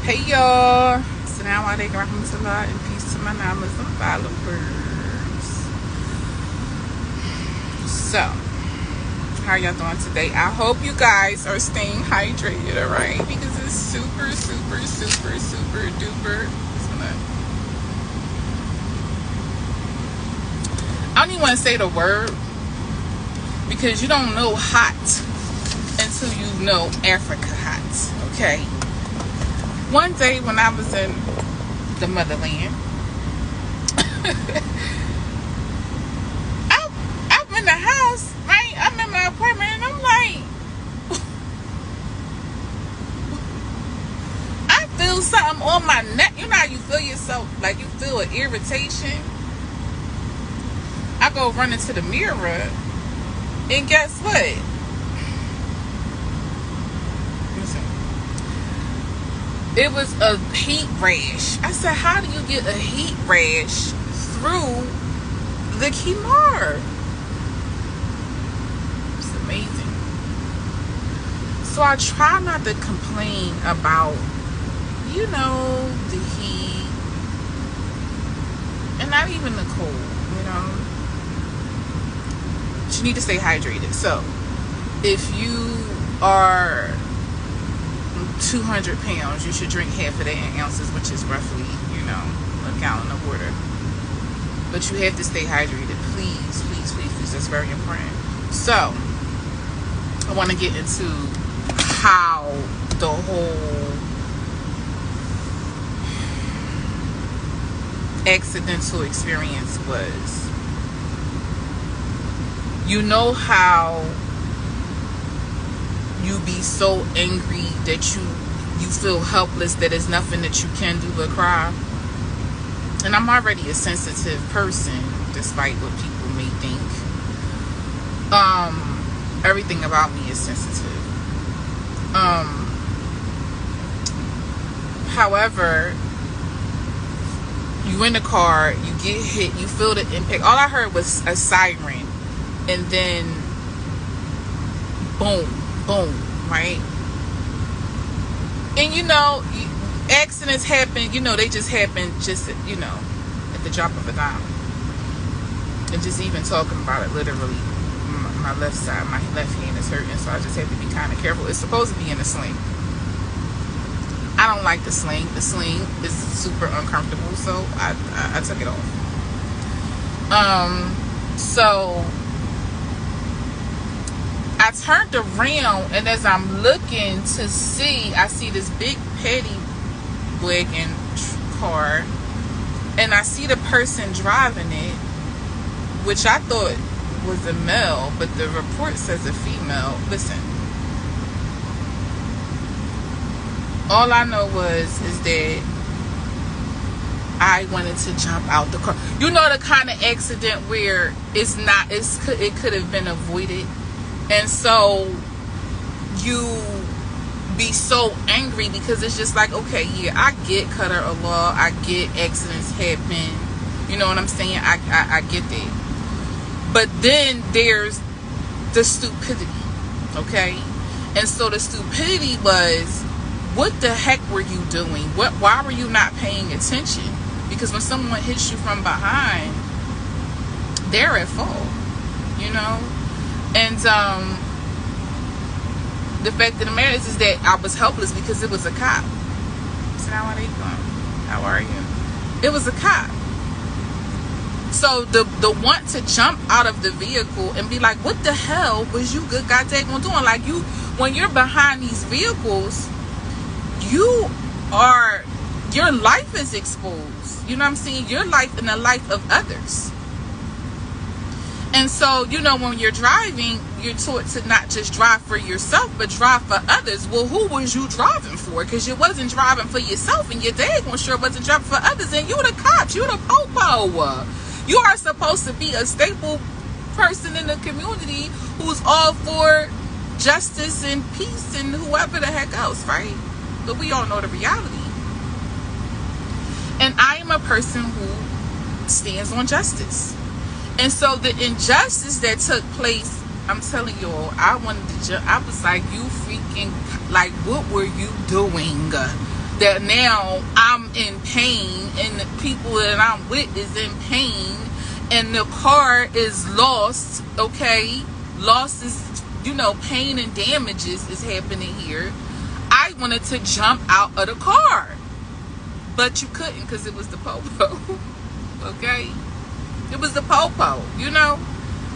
Hey y'all, Assalamu alaikum warahmatullah and peace to my non-Muslim followers. So, how y'all doing today? I hope you guys are staying hydrated, alright? Because it's super duper. I don't even want to say the word because you don't know hot until you know Africa hot, okay? One day when I was in the motherland, I'm in the house, right? I'm in my apartment and I'm like, I feel something on my neck. You know how you feel yourself, like you feel an irritation? I go run into the mirror and guess what? It was a heat rash. I said, how do you get a heat rash through the kimar? It's amazing. So I try not to complain about, the heat. And not even the cold, But you need to stay hydrated. So if you are 200 pounds, you should drink half of that in ounces, which is roughly, a gallon of water. But you have to stay hydrated. Please. That's very important. So, I want to get into how the whole accidental experience was. You know how you be so angry that you feel helpless, that there's nothing that you can do but cry. And I'm already a sensitive person, despite what people may think. Everything about me is sensitive. However, you in the car, you get hit, you feel the impact. All I heard was a siren, and then boom, right? And accidents happen, they just happen at the drop of a dime. And just even talking about it, literally, my left side, my left hand is hurting, so I just have to be kind of careful. It's supposed to be in a sling. I don't like the sling. The sling is super uncomfortable, so I took it off. So I turned around, and as I'm looking to see, I see this big paddy wagon car, and I see the person driving it, which I thought was a male, but the report says a female. Listen, all I know is that I wanted to jump out the car. The kind of accident where it could have been avoided. And so you be so angry because it's just like, okay, yeah, I get Qadar Allah, I get accidents happen, you know what I'm saying? I get that. But then there's the stupidity, okay? And so the stupidity was, what the heck were you doing? Why were you not paying attention? Because when someone hits you from behind, they're at fault, And the fact of the matter is that I was helpless because it was a cop. Assalamu alaikum. How are you? It was a cop. So the want to jump out of the vehicle and be like, what the hell was you good goddamn doing? Like, when you're behind these vehicles, your life is exposed. You know what I'm saying? Your life and the life of others. And so, when you're driving, you're taught to not just drive for yourself, but drive for others. Well, who was you driving for? Because you wasn't driving for yourself, and your dad sure wasn't driving for others. And you the cops, you the popo. You are supposed to be a staple person in the community who's all for justice and peace and whoever the heck else, right? But we all know the reality. And I am a person who stands on justice. And so the injustice that took place, I'm telling y'all, I wanted to jump. I was like, you freaking, like, what were you doing? that now I'm in pain and the people that I'm with is in pain and the car is lost, okay? Loss is, pain and damages is happening here. I wanted to jump out of the car, but you couldn't because it was the popo. Okay? It was the popo,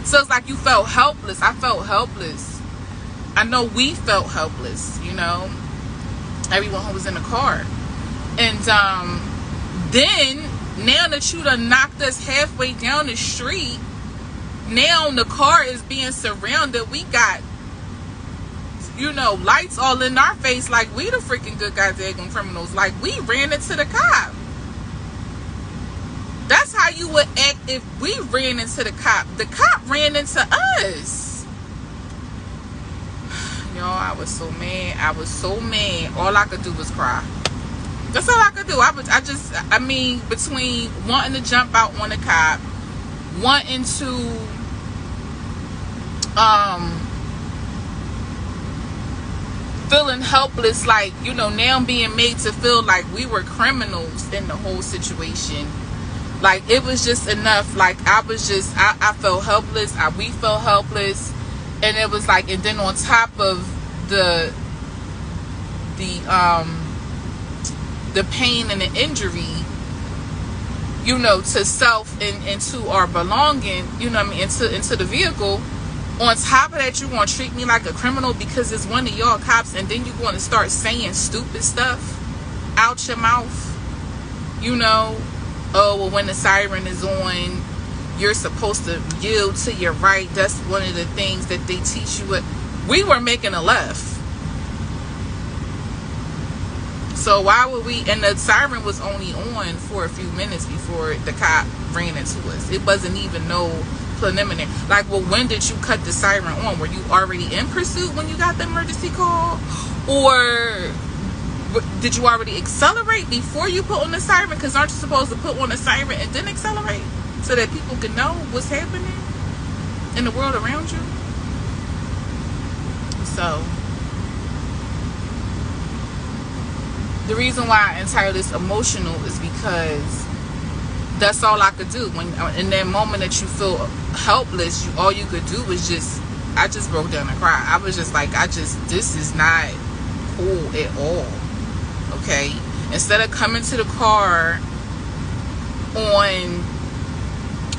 So it's like you felt helpless. I felt helpless. I know we felt helpless, everyone who was in the car. And then, now that you done knocked us halfway down the street, now the car is being surrounded. We got, lights all in our face like we the freaking good goddamn criminals. Like we ran into the cop. That's how you would act if we ran into the cop. The cop ran into us. I was so mad. I was so mad. All I could do was cry. That's all I could do. Between wanting to jump out on the cop, wanting to feeling helpless, like, now being made to feel like we were criminals in the whole situation. Like, it was just enough. Like, I felt helpless. We felt helpless. And it was like, and then on top of the pain and the injury, to self and to our belonging, into the vehicle. On top of that, you're going to treat me like a criminal because it's one of y'all cops, and then you're going to start saying stupid stuff out your mouth. Oh, well, when the siren is on, you're supposed to yield to your right. That's one of the things that they teach you. We were making a left. So why would we? And the siren was only on for a few minutes before the cop ran into us. It wasn't even no preliminary. Like, well, when did you cut the siren on? Were you already in pursuit when you got the emergency call? Or did you already accelerate before you put on the siren? Because aren't you supposed to put on the siren and then accelerate so that people can know what's happening in the world around you? So the reason why I entitled this emotional is because that's all I could do. When in that moment that you feel helpless, all you could do was I just broke down and cried. I was just like, this is not cool at all. Okay? Instead of coming to the car on,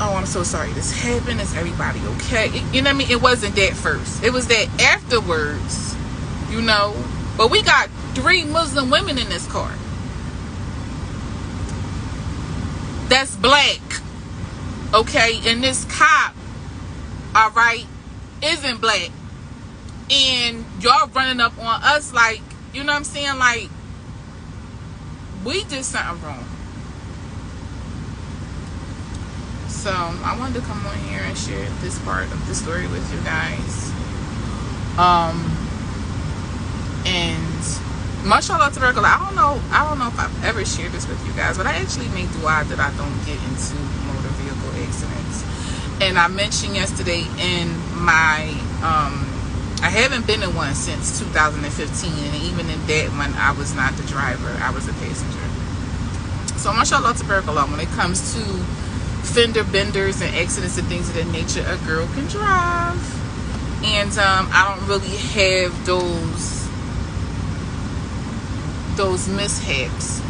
oh, I'm so sorry this happened, is everybody okay? It wasn't that first. It was that afterwards, But we got 3 Muslim women in this car. That's black. Okay? And this cop, all right, isn't black. And y'all running up on us like, what I'm saying? Like, we did something wrong. So I wanted to come on here and share this part of the story with you guys. And mashallah tabarakallah, I don't know if I've ever shared this with you guys, but I actually make dua that I don't get into motor vehicle accidents. And I mentioned yesterday in my I haven't been in one since 2015, and even in that one I was not the driver, I was a passenger. So mashallah tabarakallah, when it comes to fender benders and accidents and things of that nature, a girl can drive. And I don't really have those mishaps,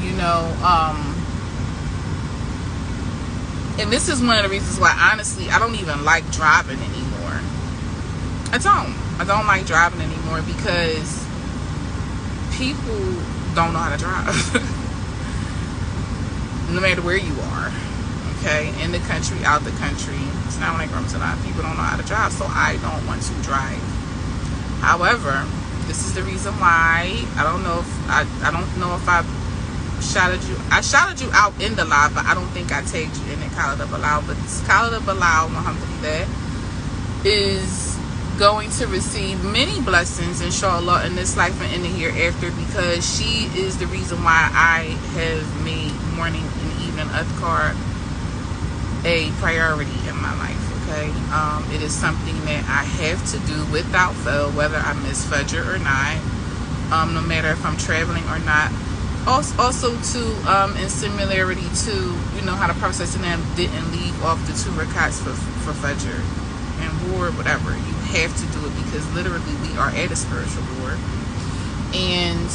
and this is one of the reasons why, honestly, I don't even like driving anymore. I don't like driving anymore because people don't know how to drive. No matter where you are, okay, in the country, out the country, it's not like a lot of people don't know how to drive, so I don't want to drive. However, this is the reason why I don't know if I shouted you. I shouted you out in the live, but I don't think I tagged you in it, Khalida Bilal. But Khalida Bilal, alhamdulillah, is going to receive many blessings, inshallah, in this life and in the hereafter, because she is the reason why I have made morning and evening adhkar a priority in my life. Okay, it is something that I have to do without fail, whether I miss Fajr or not, no matter if I'm traveling or not. Also, too, in similarity to, you know, how the Prophet didn't leave off the two rakats for Fajr and war, whatever. You have to do it because literally we are at a spiritual war. And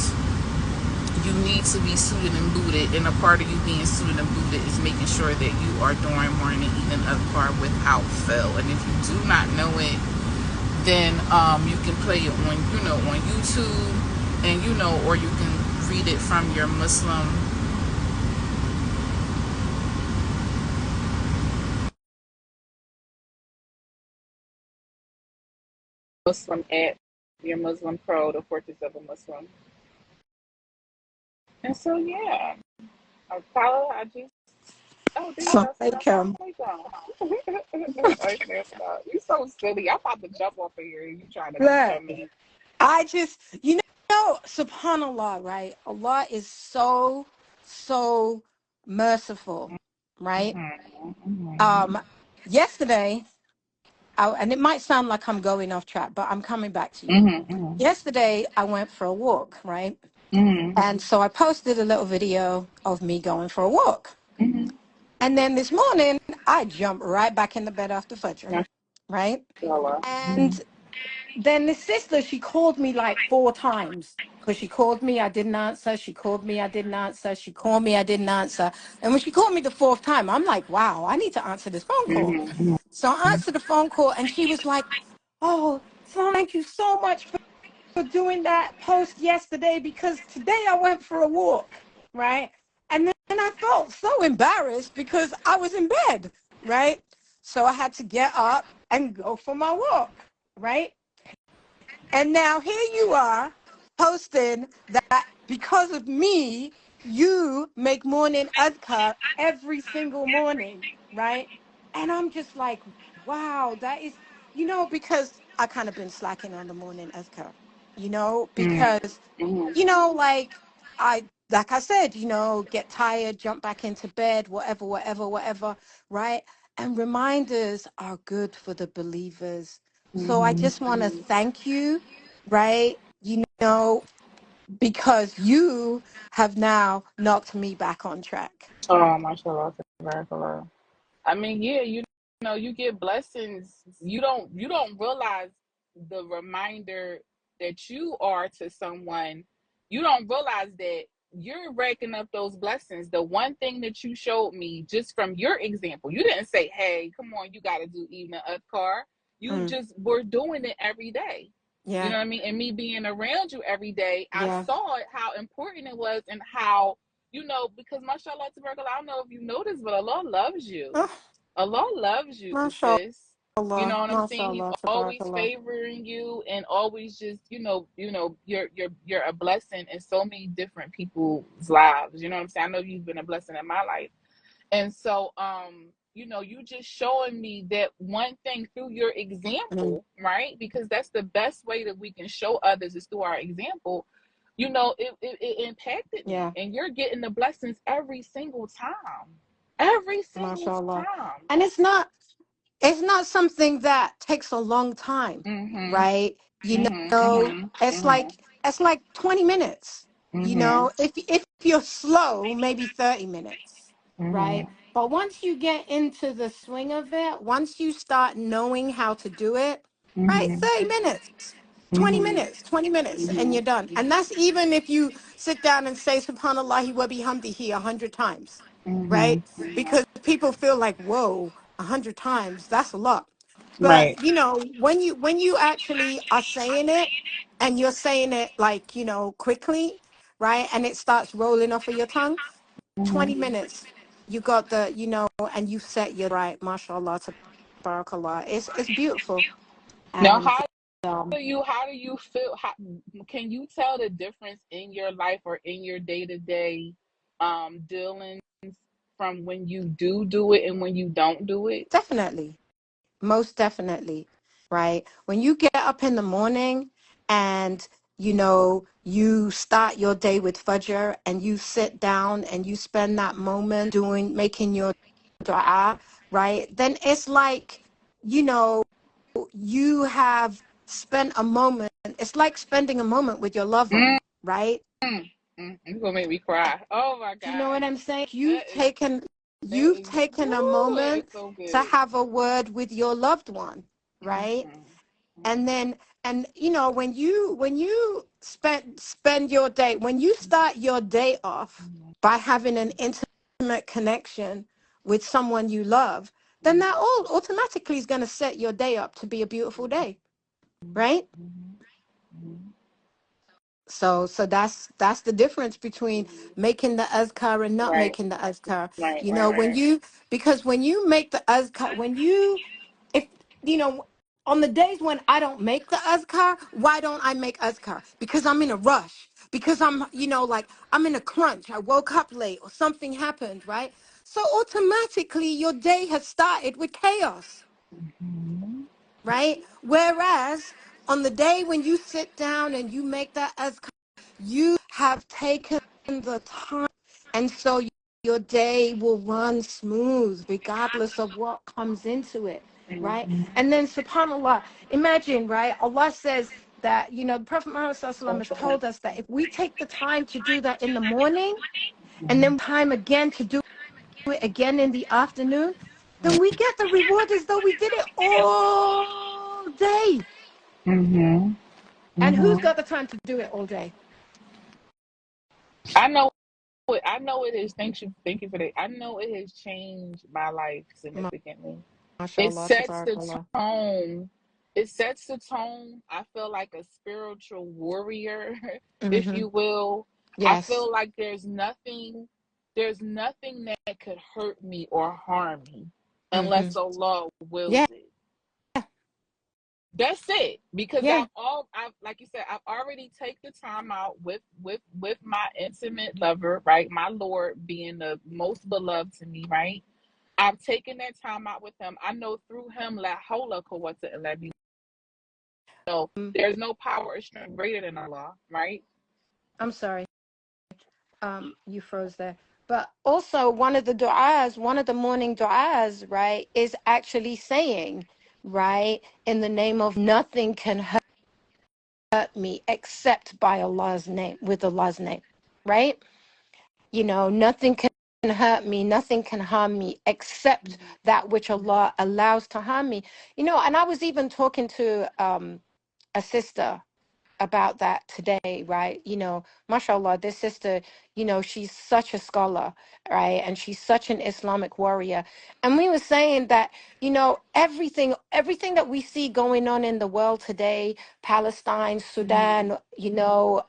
you need to be suited and booted, and a part of you being suited and booted is making sure that you are doing morning and evening adhkar without fail. And if you do not know it, then you can play it on, you know, on YouTube, and you know, or you can read it from your Muslim app, your Muslim Pro, the Fortress of a Muslim. And so yeah, Paula, I just oh, there you go. Assalamualaikum. You so silly. I'm about to jump off of here. You trying to Look, show me? I just, subhanAllah, right? Allah is so merciful, right? Yesterday, and it might sound like I'm going off track, but I'm coming back to you. Yesterday, I went for a walk, right? And so I posted a little video of me going for a walk. And then this morning, I jumped right back in the bed after Fajr, right? And then this sister, she called me like 4 times because she called me, I didn't answer. She called me, I didn't answer. She called me, I didn't answer. And when she called me the 4th time, I'm like, wow, I need to answer this phone call. So I answered the phone call and she was like, oh, thank you so much for doing that post yesterday because today I went for a walk, right? And then I felt so embarrassed because I was in bed, right? So I had to get up and go for my walk, right? And now here you are posting that because of me, you make morning adhkar every single morning, right? And I'm just like, wow, that is, because I kind of been slacking on the morning adhkar, because, like I said, get tired, jump back into bed, whatever, right? And reminders are good for the believers. So I just want to thank you, right? Because you have now knocked me back on track. Oh, mashallah, tabarakallah. I mean, yeah, you know, you get blessings. You don't realize the reminder that you are to someone. You don't realize that you're racking up those blessings. The one thing that you showed me just from your example, you didn't say, "Hey, come on, you got to do evening adhkar." You just were doing it every day. You Yeah. know what I mean? And me being around you every day, I Yeah. saw it, how important it was, and how, you know, because mashallah tabarakallah, I don't know if you noticed, but Allah loves you. Oh, Allah loves you, mashallah, sis. You know what I'm saying? He's mashallah, always tabarakallah. favoring you and always just, you're a blessing in so many different people's lives. You know what I'm saying? I know you've been a blessing in my life. And so you just showing me that one thing through your example, right? Because that's the best way that we can show others is through our example. It impacted me, Yeah, and you're getting the blessings every single time. Every single mashallah. time. And it's not something that takes a long time, Mhm. right? Mhm. Mhm. It's like Mhm. 20 minutes. Mhm. If you're slow, maybe 30 minutes, right? Mhm. But once you get into the swing of it, once you start knowing how to do it, right? Mhm. 30 minutes. 20 Mhm. minutes, 20 minutes, and Mhm. you're done. And that's even if you sit down and say subhanallahi wa bihamdihi 100 times, right? Mhm. Because people feel like, whoa, 100 times, that's a lot. But Right. when you actually are saying it and you're saying it like, quickly, right? And it starts rolling off of your tongue, 20 Mhm. minutes, you got and you set your right, mashallah, tabarakallah. It's beautiful. Now, And um, how do you feel? Can you tell the difference in your life or in your day to day dealings from when you do it and when you don't do it? definitely. Most definitely, right? When you get up in the morning and you start your day with Fajr and you sit down and you spend that moment making your dua, right? Then it's like, you know, you have spent a moment. It's like spending a moment with your loved one, Mm, right? You're gonna make me cry. Oh my Do you know what God. I'm saying? That is that You've is taken a woo, that is moment so to good. have a word with your loved one, right? Mm-hmm. And then, and you know, when you spend your day, when you start your day off by having an intimate connection with someone you love, then that all automatically is going to set your day up to be a beautiful day, right? Mm-hmm. So that's the difference between making the azkar and not Right, making the azkar. right, You right, know, when right. you, because when you make the azkar, when you, if you know, on the days when I don't make the azkar, why don't I make azkar? Because I'm in a rush, because I'm, you know, like I'm in a crunch, I woke up late or something happened, right? So automatically your day has started with chaos, Mm-hmm. right? Whereas on the day when you sit down and you make that azkar, you have taken the time, and so your day will run smooth regardless of what comes into it, right? And then subhanallah, imagine, right? Allah says that, you know, the Prophet Muhammad SAW has told us that if we take the time to do that in the morning and then time again to do it again in the afternoon, then we get the reward as though we did it all day. Mm-hmm. And who's Mm-hmm. got the time to do it all day? I know it. I know it is. Thank you for that. I know it has changed my life significantly. It MashaAllah, sets the tabarakallah. tone. It sets the tone. I feel like a spiritual warrior, if Mm-hmm. you will. I Yes. feel like there's nothing that could hurt me or harm me Mm-hmm. unless Allah wills Yeah. it. That's it. Because Yeah. I've like you said, I've already take the time out with my intimate lover, right? My Lord being the most beloved to me, right? I've taken that time out with him. I know through him, la hawla quwwata illa billah. So Mm, there's no power or strength greater than Allah, right? I'm sorry. You froze there. But also one of the du'as, one of the morning du'as, right, is actually saying, right, in the name of nothing can hurt me except by Allah's name, with Allah's name, right? You know, nothing can hurt me, nothing can harm me except that which Allah allows to harm me. You know, and I was even talking to a sister about that today, right? You know, mashallah, this sister, you know, she's such a scholar, right? And she's such an Islamic warrior. And we were saying that, you know, everything that we see going on in the world today, Palestine, Sudan, you know,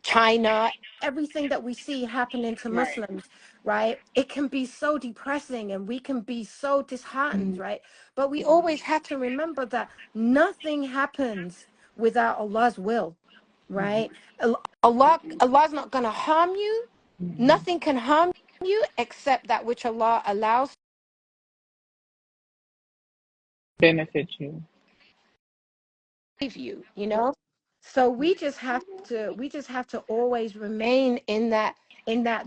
China, everything that we see happening to Right. Muslims, right? It can be so depressing and we can be so disheartened, right? But we always have to remember that nothing happens without Allah's will, right? Allah's not going to harm you. Nothing can harm you except that which Allah allows Benefit you. you, you know. So we just have to always remain in that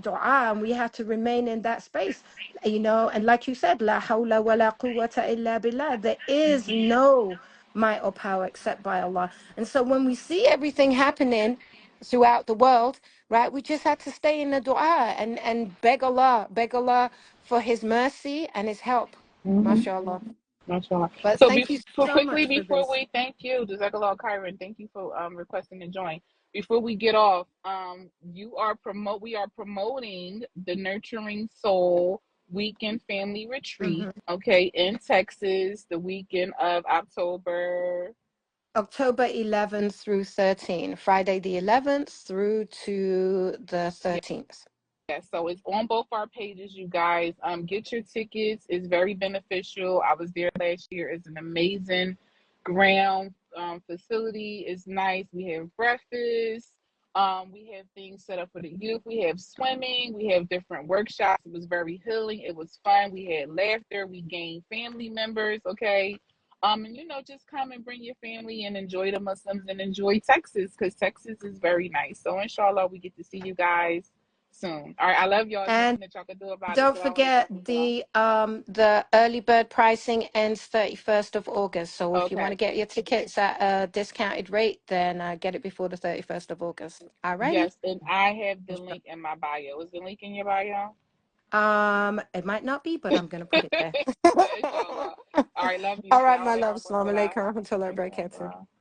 dua, and we have to remain in that space, you know. And like you said, la hawla wa la quwwata illa billah, there is no might or power except by Allah. And so when we see everything happening throughout the world, right, we just have to stay in the dua and beg Allah for his mercy and his help, Mm-hmm. mashallah. Mashallah. But So thank you so quickly much for before this. we thank you, Jazakallah Kyron, thank you for requesting to join. Before we get off, we are promoting the Nurturing Soul Weekend Family Retreat, Mhm. okay, in Texas, the weekend of October 11th through 13th, Friday the 11th through to the 13th. Yeah, so it's on both our pages, you guys. Get your tickets. It's very beneficial. I was there last year. It's an amazing ground facility. It's nice. We have breakfast. We have things set up for the youth. We have swimming. We have different workshops. It was very healing. It was fun. We had laughter. We gained family members. Okay. And just come and bring your family and enjoy the Muslims and enjoy Texas because Texas is very nice. So inshallah, we get to see you guys soon. All right, I love y'all. It's And nothing that y'all can do about it. don't Assalamu alaikum. forget the early bird pricing ends 31st of August. So if you want Okay. to get your tickets at a discounted rate, then get it before the 31st of August. Alrighty. Yes, and I have the link in my bio. Is the link in your bio? It might not be, but I'm gonna put it there. Inshallah. All right, love you. All right, Assalamu my love. alaikum Assalamu warahmatullah. alaikum warahmatullahi Okay, wabarakatuh. bye.